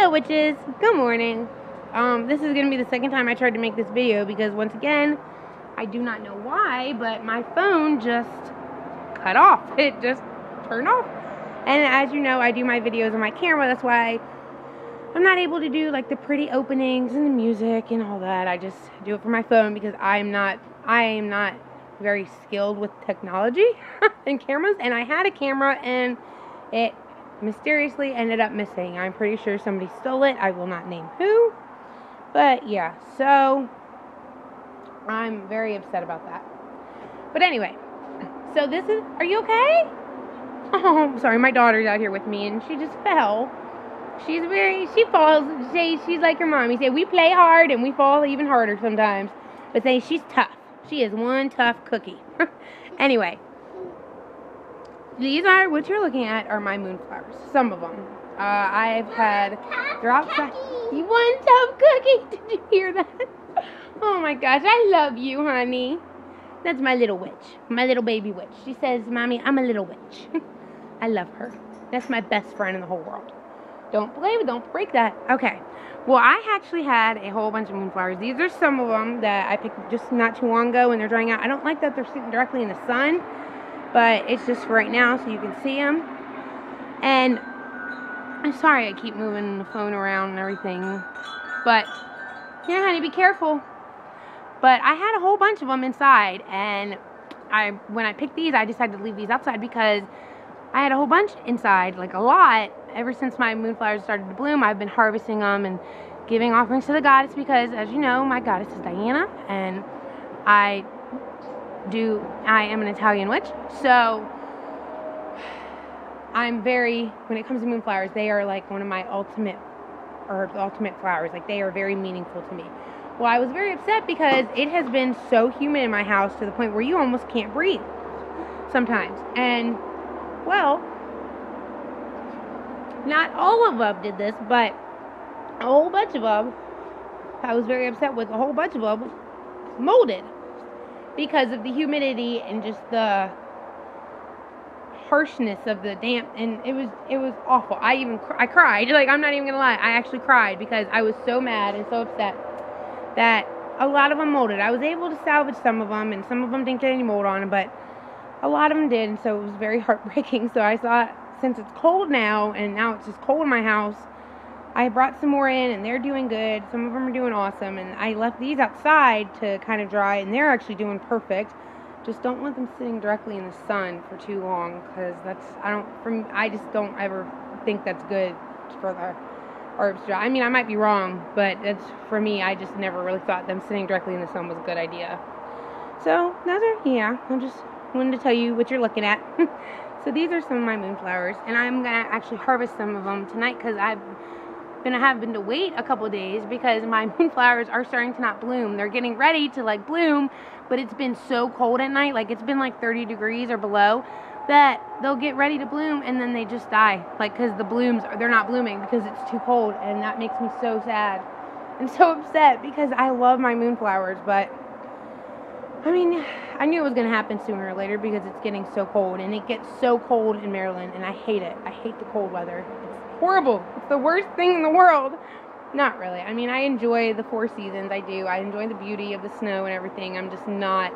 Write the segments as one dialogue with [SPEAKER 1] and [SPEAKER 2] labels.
[SPEAKER 1] Hello witches, good morning. This is going to be the second time I tried to make this video because once again, I do not know why, but my phone just cut off. It just turned off. And as you know, I do my videos on my camera, that's why I'm not able to do like the pretty openings and the music and all that. I just do it for my phone because I am not very skilled with technology and cameras, and I had a camera and it mysteriously ended up missing. I'm pretty sure somebody stole it. I will not name who. But yeah, so I'm very upset about that. But anyway, so this is, are you okay? Oh, sorry, my daughter's out here with me and she just fell. She falls, she's like her mom. He said, we play hard and we fall even harder sometimes. But say she's tough. She is one tough cookie. Anyway. These are, what you're looking at are my moonflowers. Some of them. They're outside. One tough cookie. Did you hear that? Oh my gosh, I love you, honey. That's my little witch. My little baby witch. She says, Mommy, I'm a little witch. I love her. That's my best friend in the whole world. Don't break that. Okay. Well, I actually had a whole bunch of moonflowers. These are some of them that I picked just not too long ago and they're drying out. I don't like that they're sitting directly in the sun. But it's just for right now so you can see them. And I'm sorry I keep moving the phone around and everything. But, yeah, honey, be careful. But I had a whole bunch of them inside. And when I picked these, I decided to leave these outside because I had a whole bunch inside, like a lot. Ever since my moonflowers started to bloom, I've been harvesting them and giving offerings to the goddess because, as you know, my goddess is Diana. And I am an Italian witch, so when it comes to moonflowers, they are like one of my ultimate herbs, ultimate flowers. Like, they are very meaningful to me. Well, I was very upset because it has been so humid in my house to the point where you almost can't breathe sometimes. And, well, not all of them did this, but a whole bunch of them, I was very upset with a whole bunch of them molded. Because of the humidity and just the harshness of the damp, and it was awful. I cried. Like, I'm not even gonna lie, I actually cried because I was so mad and so upset that a lot of them molded. I was able to salvage some of them, and some of them didn't get any mold on them, but a lot of them did, and so it was very heartbreaking. So I thought, since it's cold now, and now it's just cold in my house, I brought some more in, and they're doing good. Some of them are doing awesome, and I left these outside to kind of dry, and they're actually doing perfect. Just don't want them sitting directly in the sun for too long, because I just don't ever think that's good for the herbs to dry. I mean, I might be wrong, but that's, for me, I just never really thought them sitting directly in the sun was a good idea. So, I just wanted to tell you what you're looking at. So these are some of my moonflowers, and I'm going to actually harvest some of them tonight, because I've been to wait a couple days because my moonflowers are starting to not bloom. They're getting ready to like bloom, but it's been so cold at night, like it's been like 30 degrees or below, that they'll get ready to bloom and then they just die. Like, because they're not blooming because it's too cold, and that makes me so sad and so upset because I love my moonflowers. But I mean, I knew it was going to happen sooner or later because it's getting so cold, and it gets so cold in Maryland, and I hate it. I hate the cold weather. It's horrible. It's the worst thing in the world. Not really. I mean, I enjoy the 4 seasons. I do. I enjoy the beauty of the snow and everything. I'm just not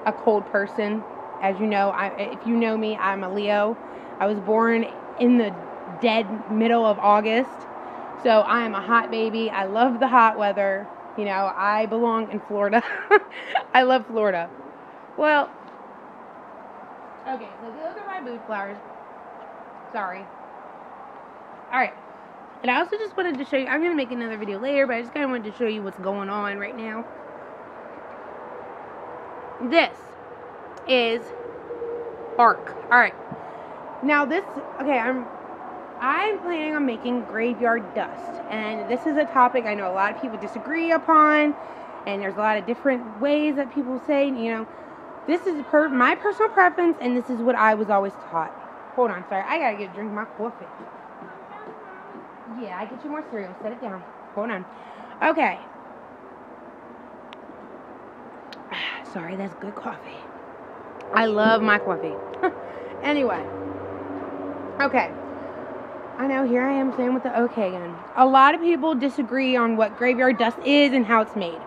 [SPEAKER 1] a cold person. As you know, if you know me, I'm a Leo. I was born in the dead middle of August, so I am a hot baby. I love the hot weather. You know, I belong in Florida. I love Florida. Well, okay, so those are my moonflowers. Sorry. Alright. And I also just wanted to show you, I'm going to make another video later, but I just kind of wanted to show you what's going on right now. This is bark. Alright. Now this, okay, I'm planning on making graveyard dust, and this is a topic I know a lot of people disagree upon, and there's a lot of different ways that people say, you know, this is my personal preference, and this is what I was always taught. Hold on, sorry, I gotta get a drink of my coffee. Yeah, I get you more cereal, set it down. Hold on. Okay. Sorry, that's good coffee. I love my coffee. Anyway. Okay. I know, here I am saying with the okay again. A lot of people disagree on what graveyard dust is and how it's made.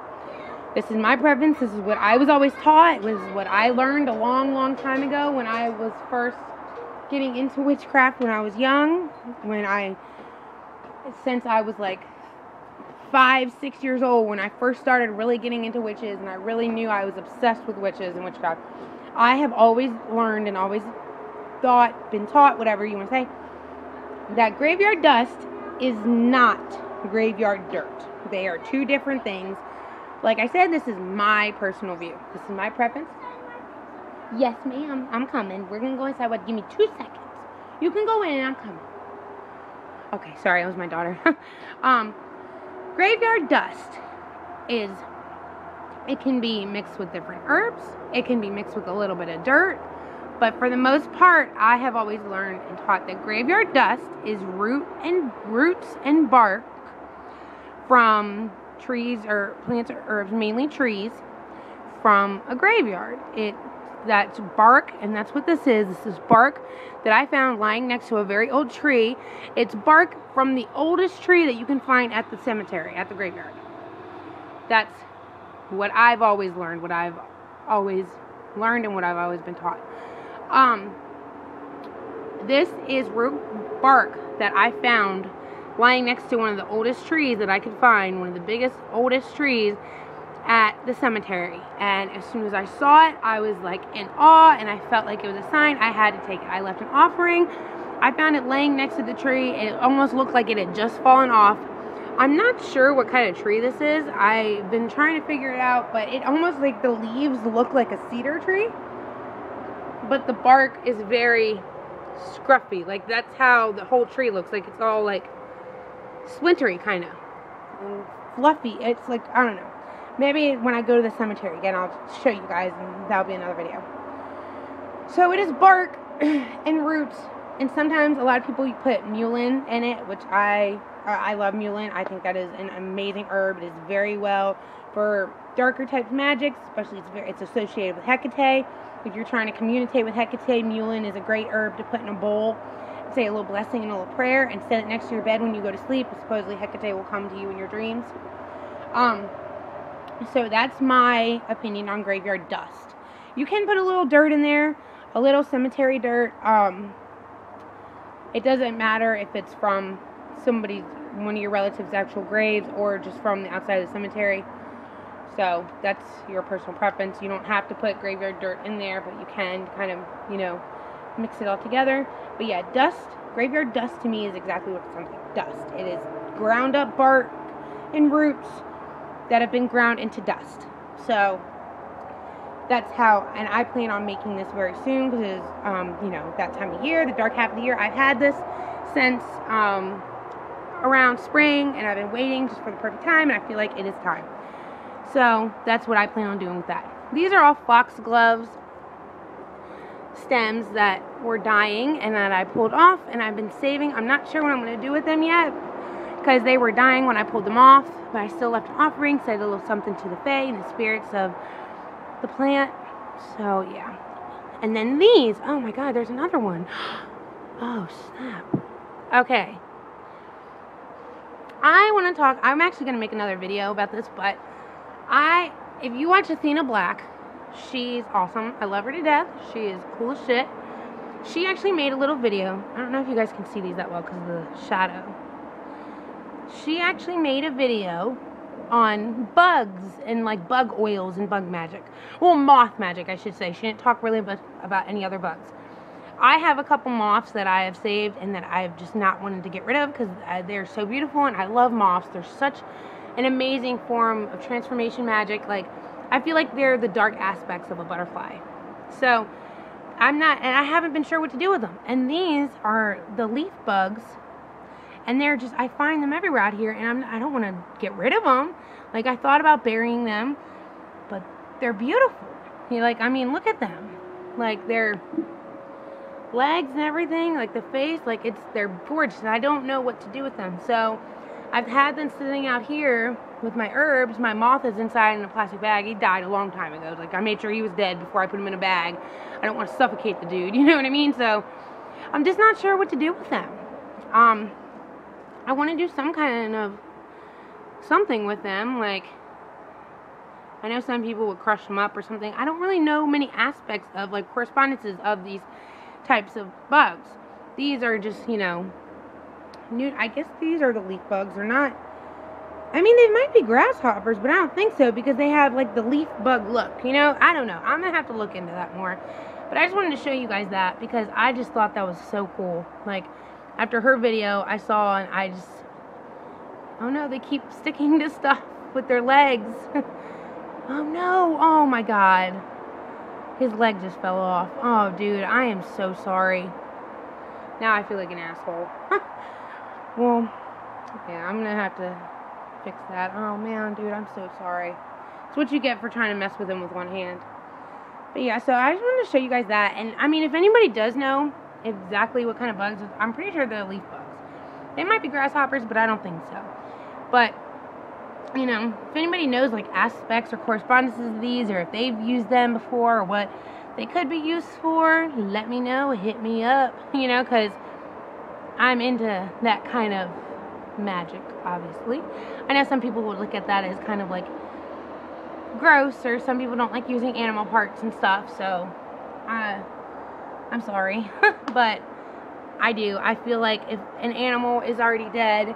[SPEAKER 1] This is my preference. This is what I was always taught. This is what I learned a long, long time ago when I was first getting into witchcraft when I was young. Since I was like 5, 6 years old, when I first started really getting into witches and I really knew I was obsessed with witches and witchcraft. I have always learned and always been taught, whatever you want to say, that graveyard dust is not graveyard dirt. They are two different things. Like I said, this is my personal view. This is my preference. Yes, ma'am, I'm coming. We're going to go inside. What? Give me 2 seconds. You can go in and I'm coming. Okay, sorry, that was my daughter. Graveyard dust it can be mixed with different herbs. It can be mixed with a little bit of dirt. But for the most part, I have always learned and taught that graveyard dust is roots and bark from trees or plants or herbs, mainly trees, from a graveyard. That's bark, and that's what this is. This is bark that I found lying next to a very old tree. It's bark from the oldest tree that you can find at the cemetery, at the graveyard. That's what I've always learned, and what I've always been taught. This is root bark that I found lying next to one of the oldest trees that I could find, one of the biggest, oldest trees at the cemetery. And as soon as I saw it, I was like in awe, and I felt like it was a sign. I had to take it. I left an offering. I found it laying next to the tree. It almost looked like it had just fallen off. I'm not sure what kind of tree this is. I've been trying to figure it out, but it almost like the leaves look like a cedar tree, but the bark is very scruffy. Like that's how the whole tree looks. Like it's all like splintery kind of and fluffy. It's like, I don't know. Maybe when I go to the cemetery again, I'll show you guys, and that'll be another video. So it is bark and roots, and sometimes a lot of people put mullein in it, which I love mullein. I think that is an amazing herb. It is very well for darker types of magic, especially it's associated with Hecate. If you're trying to communicate with Hecate, mullein is a great herb to put in a bowl, say a little blessing and a little prayer, and set it next to your bed when you go to sleep. Supposedly Hecate will come to you in your dreams. So that's my opinion on graveyard dust. You can put a little dirt in there, a little cemetery dirt. It doesn't matter if it's from one of your relatives' actual graves, or just from the outside of the cemetery. So that's your personal preference. You don't have to put graveyard dirt in there, but you can kind of, mix it all together. But yeah, graveyard dust to me is exactly what it sounds like, dust. It is ground up bark and roots that have been ground into dust. So that's how, and I plan on making this very soon, because that time of year, the dark half of the year. I've had this since around spring, and I've been waiting just for the perfect time, and I feel like it is time. So that's what I plan on doing with that. These are all foxglove stems that were dying and that I pulled off, and I've been saving. I'm not sure what I'm going to do with them yet, because they were dying when I pulled them off, but I still left an offering, said a little something to the fae and the spirits of the plant. So yeah. And then these, oh my god, there's another one. Oh snap. Okay, I want to talk, I'm actually going to make another video about this, but if you watch Athena Black, she's awesome. I love her to death. She is cool as shit. She actually made a little video. I don't know if you guys can see these that well because of the shadow. She actually made a video on bugs and like bug oils and bug magic. Well, moth magic, I should say. She didn't talk really about any other bugs. I have a couple moths that I have saved and that I've just not wanted to get rid of because they're so beautiful, and I love moths. They're such an amazing form of transformation magic. Like, I feel like they're the dark aspects of a butterfly. So and I haven't been sure what to do with them. And these are the leaf bugs, and they're just, I find them everywhere out here, and I don't want to get rid of them. Like, I thought about burying them, but they're beautiful. Look at them. Like, their legs and everything, like the face, they're gorgeous, and I don't know what to do with them. So I've had them sitting out here with my herbs. My moth is inside in a plastic bag. He died a long time ago. Like, I made sure he was dead before I put him in a bag. I don't want to suffocate the dude, you know what I mean? So I'm just not sure what to do with them. I want to do some kind of something with them. Like, I know some people would crush them up or something. I don't really know many aspects of, like, correspondences of these types of bugs. These are just, you know, new. I guess these are the leaf bugs. They're not. I mean, they might be grasshoppers, but I don't think so because they have, like, the leaf bug look. You know, I don't know. I'm going to have to look into that more. But I just wanted to show you guys that because I just thought that was so cool. Like, after her video, I saw and I just, oh no, they keep sticking to stuff with their legs. Oh no, oh my god. His leg just fell off. Oh dude, I am so sorry. Now I feel like an asshole. Well, yeah, I'm gonna have to fix that. Oh man, dude, I'm so sorry. It's what you get for trying to mess with him with one hand. But yeah, so I just wanted to show you guys that. And I mean, if anybody does know exactly what kind of bugs, I'm pretty sure they're leaf bugs. They might be grasshoppers, but I don't think so. But, you know, if anybody knows, like, aspects or correspondences of these, or if they've used them before, or what they could be used for, let me know, hit me up, you know, because I'm into that kind of magic, obviously. I know some people would look at that as kind of, like, gross, or some people don't like using animal parts and stuff, so, I'm sorry, but I do. I feel like if an animal is already dead,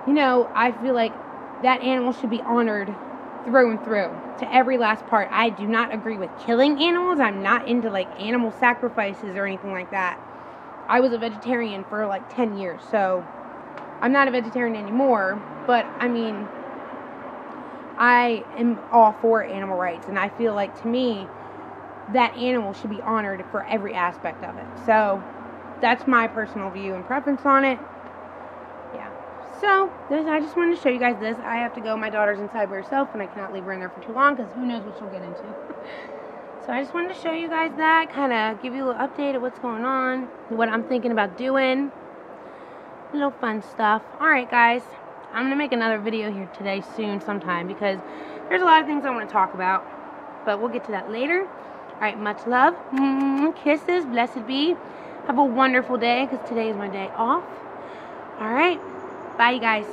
[SPEAKER 1] you know, I feel like that animal should be honored through and through, to every last part. I do not agree with killing animals. I'm not into, like, animal sacrifices or anything like that. I was a vegetarian for, like, 10 years, so I'm not a vegetarian anymore, but, I mean, I am all for animal rights, and I feel like, to me, that animal should be honored for every aspect of it. So, that's my personal view and preference on it. Yeah. So, I just wanted to show you guys this. I have to go. My daughter's inside by herself, and I cannot leave her in there for too long, because who knows what she'll get into. So, I just wanted to show you guys that, kind of give you a little update of what's going on, what I'm thinking about doing. A little fun stuff. Alright, guys. I'm going to make another video here today soon sometime, because there's a lot of things I want to talk about. But we'll get to that later. Alright, much love. Kisses. Blessed be. Have a wonderful day, because today is my day off. Alright. Bye, you guys.